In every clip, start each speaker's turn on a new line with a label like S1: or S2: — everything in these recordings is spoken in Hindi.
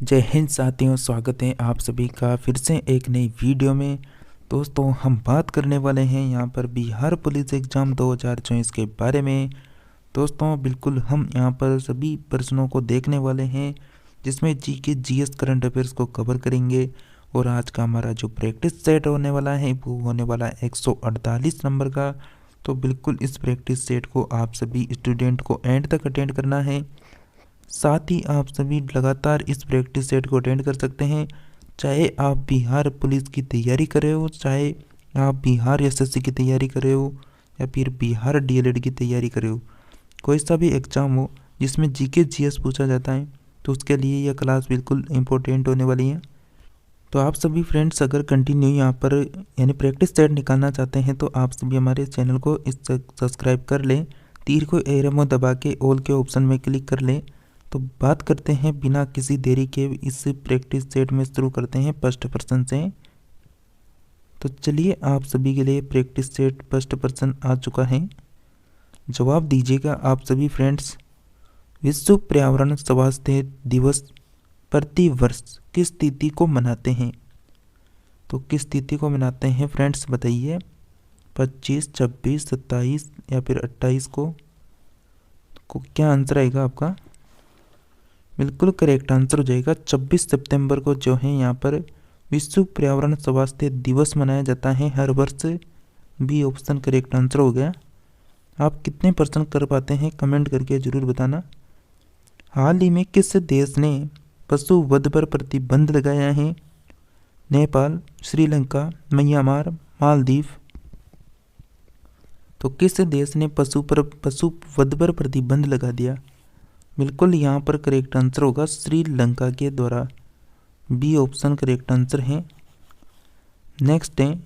S1: जय हिंद साथियों, स्वागत है आप सभी का फिर से एक नई वीडियो में। दोस्तों, हम बात करने वाले हैं यहाँ पर बिहार पुलिस एग्ज़ाम 2024 के बारे में। दोस्तों, बिल्कुल हम यहाँ पर सभी प्रश्नों को देखने वाले हैं, जिसमें जीके जीएस करंट अफेयर्स को कवर करेंगे। और आज का हमारा जो प्रैक्टिस सेट होने वाला है वो होने वाला है 148 नंबर का। तो बिल्कुल इस प्रैक्टिस सेट को आप सभी स्टूडेंट को एंड तक अटेंड करना है। साथ ही आप सभी लगातार इस प्रैक्टिस सेट को अटेंड कर सकते हैं, चाहे आप बिहार पुलिस की तैयारी कर रहे हो, चाहे आप बिहार एसएससी की तैयारी कर रहे हो, या फिर बिहार डीएलएड की तैयारी कर रहे हो। कोई सा भी एग्ज़ाम हो जिसमें जीके जीएस पूछा जाता है, तो उसके लिए यह क्लास बिल्कुल इम्पोर्टेंट होने वाली है। तो आप सभी फ्रेंड्स अगर कंटिन्यू यहाँ पर यानी प्रैक्टिस सेट निकालना चाहते हैं, तो आप सभी हमारे चैनल को इस सब्सक्राइब कर लें, तीर को एरो दबा के ऑल के ऑप्शन में क्लिक कर लें। तो बात करते हैं बिना किसी देरी के, इस प्रैक्टिस सेट में शुरू करते हैं फर्स्ट पर्सन से। तो चलिए, आप सभी के लिए प्रैक्टिस सेट फर्स्ट पर्सन आ चुका है। जवाब दीजिएगा आप सभी फ्रेंड्स। विश्व पर्यावरण स्वास्थ्य दिवस प्रति वर्ष किस तिथि को मनाते हैं? तो किस तिथि को मनाते हैं फ्रेंड्स, बताइए। 25, 26, 27 या फिर 28 को क्या आंसर आएगा आपका? बिल्कुल करेक्ट आंसर हो जाएगा 26 सितंबर को जो है यहाँ पर विश्व पर्यावरण स्वास्थ्य दिवस मनाया जाता है हर वर्ष। बी ऑप्शन करेक्ट आंसर हो गया। आप कितने परसेंट कर पाते हैं कमेंट करके ज़रूर बताना। हाल ही में किस देश ने पशु वध पर प्रतिबंध लगाया है? नेपाल, श्रीलंका, म्यांमार, मालदीव। तो किस देश ने पशु वध पर प्रतिबंध लगा दिया? बिल्कुल यहाँ पर करेक्ट आंसर होगा श्रीलंका के द्वारा। बी ऑप्शन करेक्ट आंसर है। नेक्स्ट है,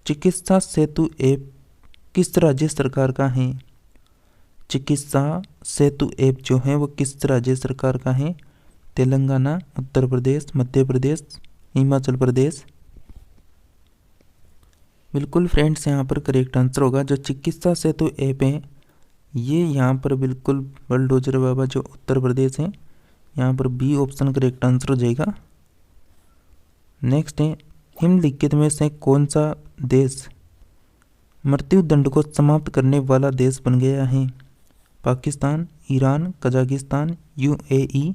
S1: चिकित्सा सेतु ऐप किस राज्य सरकार का है? चिकित्सा सेतु ऐप जो है वो किस राज्य सरकार का है? तेलंगाना, उत्तर प्रदेश, मध्य प्रदेश, हिमाचल प्रदेश। बिल्कुल फ्रेंड्स यहाँ पर करेक्ट आंसर होगा जो चिकित्सा सेतु ऐप है, ये यहाँ पर बिल्कुल बलडोजर बाबा जो उत्तर प्रदेश है, यहाँ पर बी ऑप्शन करेक्ट आंसर हो जाएगा। नेक्स्ट है, निम्नलिखित में से कौन सा देश मृत्यु दंड को समाप्त करने वाला देश बन गया है? Pakistan, Iran, Kazakhstan, UAE.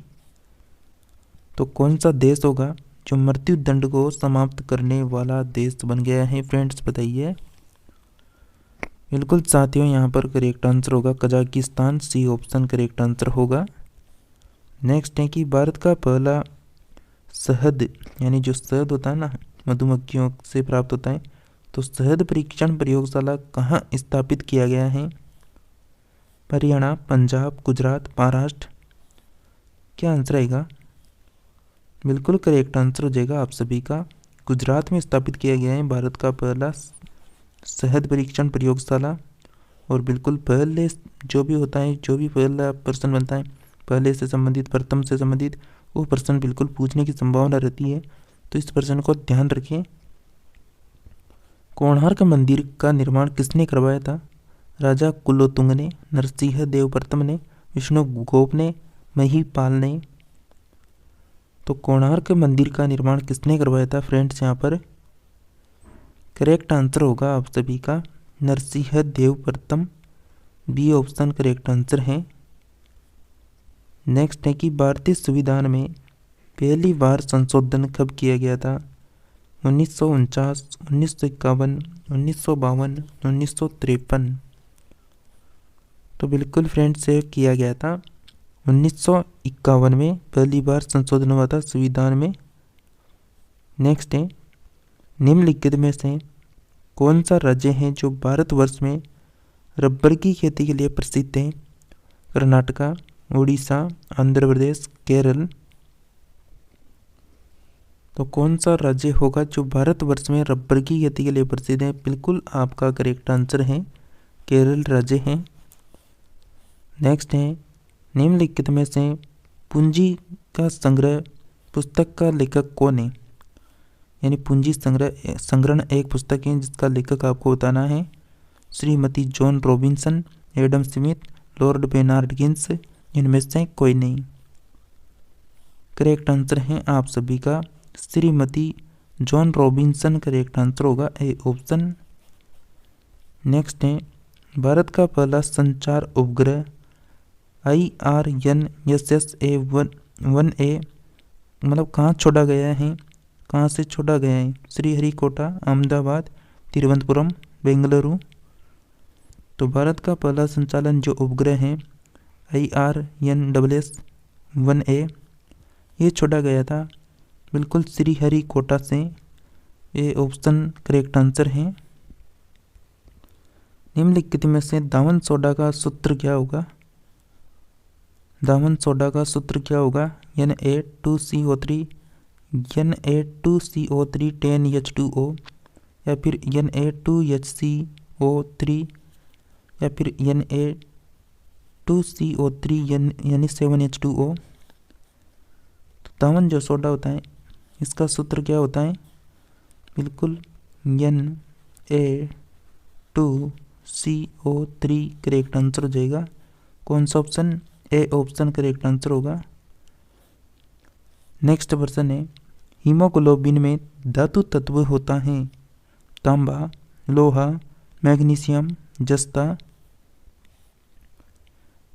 S1: तो कौन सा देश होगा जो मृत्यु दंड को समाप्त करने वाला देश बन गया है फ्रेंड्स, बताइए। बिल्कुल साथियों, यहाँ पर करेक्ट आंसर होगा Kazakhstan. C option correct answer होगा। नेक्स्ट है कि भारत का पहला शहद यानी जो शहद होता है ना, मधुमक्खियों से प्राप्त होता है, तो शहद परीक्षण प्रयोगशाला कहाँ स्थापित किया गया है? हरियाणा, पंजाब, गुजरात, महाराष्ट्र। क्या आंसर आएगा? बिल्कुल करेक्ट आंसर हो जाएगा आप सभी का, गुजरात में स्थापित किया गया है भारत का पहला शहद परीक्षण प्रयोगशाला। और बिल्कुल पहले जो भी होता है, जो भी पहला पर्सन बनता है, पहले से संबंधित, प्रथम से संबंधित, वो पर्सन बिल्कुल पूछने की संभावना रहती है, तो इस पर्सन को ध्यान रखें। कोणार्क मंदिर का निर्माण किसने करवाया था? राजा कुलोत्तुंग ने, नरसिंह देव प्रथम ने, विष्णुगुप्त ने, महिपाल ने। तो कोणार्क मंदिर का निर्माण किसने करवाया था फ्रेंड्स? यहाँ पर करेक्ट आंसर होगा आप सभी का नरसिंह देव प्रथम। बी ऑप्शन करेक्ट आंसर है। नेक्स्ट है कि भारतीय संविधान में पहली बार संशोधन कब किया गया था? 1949, 1951, 1952, 1953। तो बिल्कुल फ्रेंड्स ये किया गया था 1951 में पहली बार संशोधन हुआ था संविधान में। नेक्स्ट है, निम्नलिखित में से कौन सा राज्य है जो भारतवर्ष में रबर की खेती के लिए प्रसिद्ध है? कर्नाटका, उड़ीसा, आंध्र प्रदेश, केरल। तो कौन सा राज्य होगा जो भारतवर्ष में रबर की खेती के लिए प्रसिद्ध है? बिल्कुल आपका करेक्ट आंसर है केरल राज्य है। नेक्स्ट है, निम्नलिखित में से पूंजी का संग्रह पुस्तक का लेखक कौन है? यानी पूंजी संग्रहण एक पुस्तक है जिसका लेखक आपको बताना है। Shrimati Joan Robinson, Adam Smith, Lord Maynard Keynes, इनमें से कोई नहीं। करेक्ट आंसर है आप सभी का Shrimati Joan Robinson correct answer होगा ए ऑप्शन। नेक्स्ट है भारत का पहला संचार उपग्रह IRNSS-1A मतलब कहाँ छोड़ा गया है, कहाँ से छोड़ा गया है? श्रीहरिकोटा, अहमदाबाद, तिरुवनंतपुरम, बेंगलुरु। तो भारत का पहला संचालन जो उपग्रह है IRNSS-1A ये छोड़ा गया था बिल्कुल श्रीहरिकोटा से, ये ऑप्शन करेक्ट आंसर है। निम्नलिखित में से दामन सोडा का सूत्र क्या होगा? दामन सोडा का सूत्र क्या होगा? Na2CO3 Na2CO3 10H2O या फिर Na2HCO3 या फिर Na2CO3 यानी 7H2O। तो दामन जो सोडा होता है इसका सूत्र क्या होता है? बिल्कुल Na2CO3 करेक्ट आंसर हो जाएगा। कौन सा option? A option correct answer होगा। नेक्स्ट प्रश्न है हीमोग्लोबिन में धातु तत्व होता है तांबा, लोहा, मैग्नीशियम, जस्ता।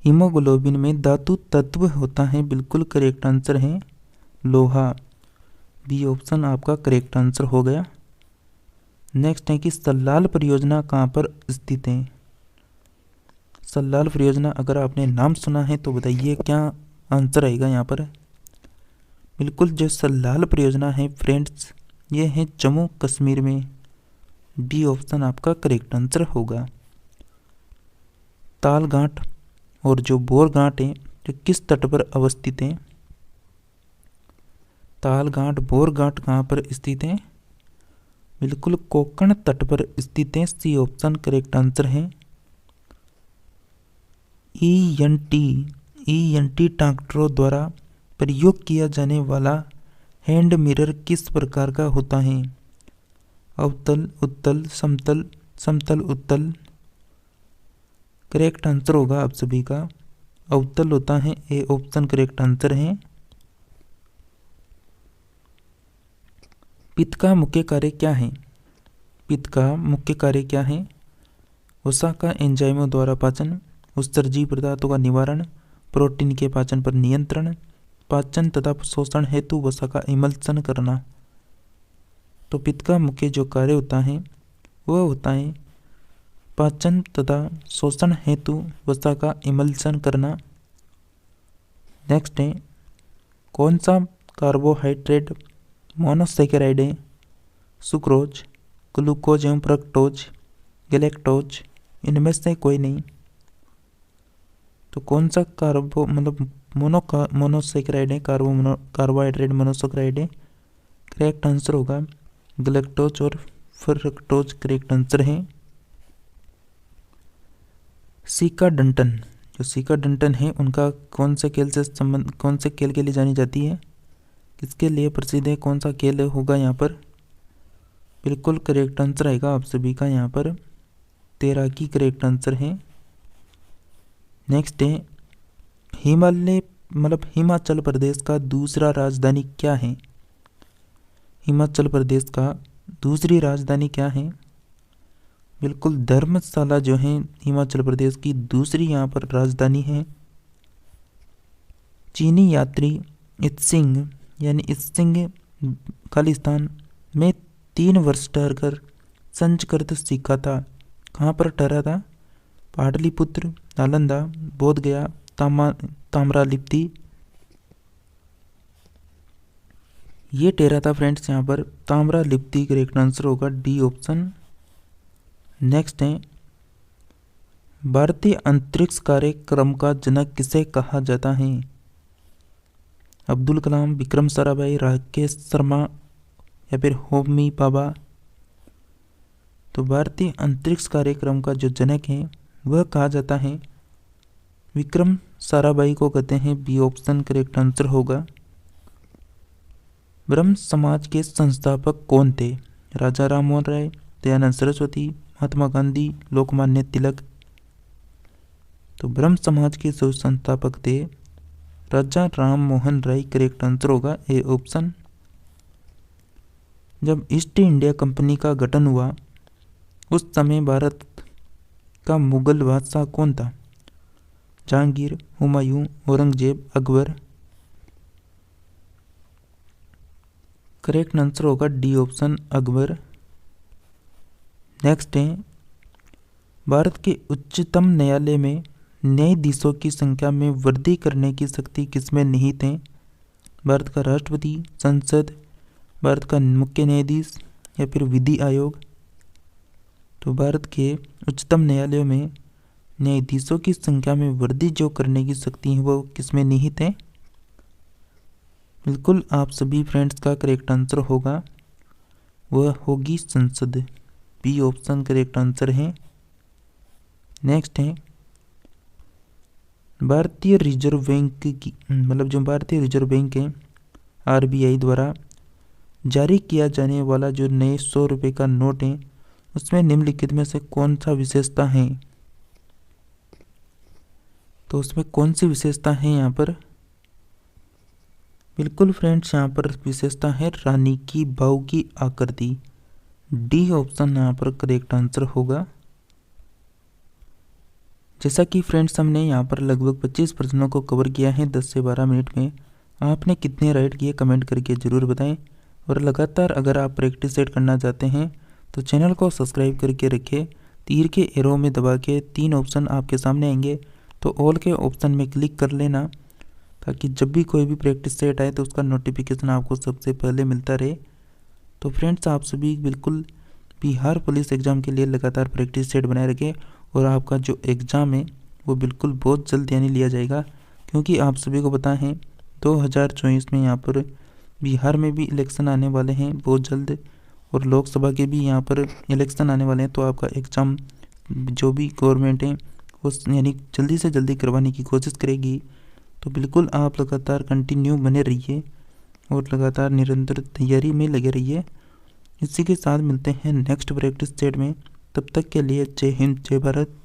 S1: हीमोग्लोबिन में धातु तत्व होता है बिल्कुल करेक्ट आंसर है लोहा। बी ऑप्शन आपका करेक्ट आंसर हो गया। नेक्स्ट है कि सल्लाल परियोजना कहाँ पर स्थित है? सल्लाल परियोजना अगर आपने नाम सुना है तो बताइए क्या आंसर आएगा यहाँ पर? बिल्कुल जो सल्लाल परियोजना है फ्रेंड्स ये है जम्मू कश्मीर में। बी ऑप्शन आपका करेक्ट आंसर होगा। तालघाट और जो बोरघाट है जो किस तट पर अवस्थित है? तालघाट, बोरघाट कहाँ पर स्थित है? बिल्कुल कोंकण तट पर स्थित है। सी ऑप्शन करेक्ट आंसर है। ईएनटी डॉक्टरों द्वारा प्रयोग किया जाने वाला हैंड मिरर किस प्रकार का होता है? अवतल, उत्तल, समतल, समतल उत्तल। करेक्ट आंसर होगा आप सभी का अवतल होता है। ए ऑप्शन करेक्ट आंसर है। पित्त का मुख्य कार्य क्या है? पित्त का मुख्य कार्य क्या है? वसा का एंजाइमों द्वारा पाचन, उत्सर्जीय पदार्थों का निवारण, प्रोटीन के पाचन पर नियंत्रण, पाचन तथा शोषण हेतु वसा का इमल्सन करना। तो पित्त का मुख्य जो कार्य होता है वह होता है पाचन तथा शोषण हेतु वसा का इमल्सन करना। नेक्स्ट है कौन सा कार्बोहाइड्रेट मोनोसैकेराइड है? सुक्रोज, ग्लूकोज एवं फ्रक्टोज, गैलेक्टोज। इनमें से कोई नहीं। तो कौन सा मोनोसैकेराइड है? कार्बोहाइड्रेट मोनोसैकेराइड है। करेक्ट आंसर होगा गैलेक्टोज और फ्रक्टोज करेक्ट आंसर है। सीका डंटन, जो सीका डंटन है उनका कौन से खेल से संबंध, कौन से खेल के लिए जानी जाती है? किसके लिए प्रसिद्ध है? कौन सा खेल होगा यहाँ पर? बिल्कुल करेक्ट आंसर आएगा आप सभी का यहाँ पर तैराकी करेक्ट आंसर है। नेक्स्ट है हिमाचल प्रदेश का दूसरा राजधानी क्या है? हिमाचल प्रदेश का दूसरी राजधानी क्या है? बिल्कुल धर्मशाला जो है हिमाचल प्रदेश की दूसरी यहाँ पर राजधानी है। चीनी यात्री इत्सिंग खालिस्तान में 3 वर्ष ठहरकर संस्कृत सीखा था। कहाँ पर ठहरा था? पाटलिपुत्र, नालंदा, बोधगया, ताम्रलिप्ति। ये ठहरा था फ्रेंड्स यहाँ पर ताम्रलिप्ति करेक्ट आंसर होगा डी ऑप्शन। नेक्स्ट है भारतीय अंतरिक्ष कार्यक्रम का जनक किसे कहा जाता है? अब्दुल कलाम, विक्रम साराभाई, राकेश शर्मा या फिर होमी भाभा। तो भारतीय अंतरिक्ष कार्यक्रम का जो जनक है वह कहा जाता है विक्रम साराभाई को कहते हैं। बी ऑप्शन करेक्ट आंसर होगा। ब्रह्म समाज के संस्थापक कौन थे? राजा राममोहन राय, दयानंद सरस्वती, महात्मा गांधी, लोकमान्य तिलक। तो ब्रह्म समाज के जो संस्थापक थे राजा राम मोहन राय करेक्ट आंसर होगा ए ऑप्शन। जब ईस्ट इंडिया कंपनी का गठन हुआ उस समय भारत का मुगल बादशाह कौन था? जहांगीर, हुमायूं, औरंगजेब, अकबर। करेक्ट आंसर होगा डी ऑप्शन अकबर। नेक्स्ट है, भारत के उच्चतम न्यायालय में न्यायाधीशों की संख्या में वृद्धि करने की शक्ति किसमें निहित है? भारत का राष्ट्रपति, संसद, भारत का मुख्य न्यायाधीश या फिर विधि आयोग? तो भारत के उच्चतम न्यायालयों में न्यायाधीशों की संख्या में वृद्धि जो करने की शक्ति है वो किसमें निहित है? बिल्कुल आप सभी फ्रेंड्स का करेक्ट आंसर होगा, वह होगी संसद। बी ऑप्शन करेक्ट आंसर है। नेक्स्ट है, भारतीय रिजर्व बैंक की जो भारतीय रिजर्व बैंक है आरबीआई द्वारा जारी किया जाने वाला जो नए 100 रुपये का नोट है उसमें निम्नलिखित में से कौन सा विशेषता है? तो उसमें कौन सी विशेषता है यहाँ पर? बिल्कुल फ्रेंड्स यहाँ पर विशेषता है रानी की बाहु की आकृति। डी ऑप्शन यहाँ पर करेक्ट आंसर होगा। जैसा कि फ्रेंड्स हमने यहाँ पर लगभग 25 प्रश्नों को कवर किया है 10 से 12 मिनट में। आपने कितने राइट किए कमेंट करके ज़रूर बताएं। और लगातार अगर आप प्रैक्टिस सेट करना चाहते हैं तो चैनल को सब्सक्राइब करके रखें। तीर के एरो में दबा के 3 ऑप्शन आपके सामने आएंगे तो ऑल के ऑप्शन में क्लिक कर लेना ताकि जब भी कोई भी प्रैक्टिस सेट आए तो उसका नोटिफिकेशन आपको सबसे पहले मिलता रहे। तो फ्रेंड्स आप सभी बिल्कुल बिहार पुलिस एग्ज़ाम के लिए लगातार प्रैक्टिस सेट बनाए रखें और आपका जो एग्ज़ाम है वो बिल्कुल बहुत जल्द यानी लिया जाएगा, क्योंकि आप सभी को पता है 2024 में यहाँ पर बिहार में भी इलेक्शन आने वाले हैं बहुत जल्द और लोकसभा के भी यहाँ पर इलेक्शन आने वाले हैं। तो आपका एग्ज़ाम जो भी गवर्नमेंट है वो यानी जल्दी से जल्दी करवाने की कोशिश करेगी। तो बिल्कुल आप लगातार कंटिन्यू बने रहिए और लगातार निरंतर तैयारी में लगे रहिए। इसी के साथ मिलते हैं नेक्स्ट प्रैक्टिस सेट में। तब तक के लिए जय हिंद, जय भारत।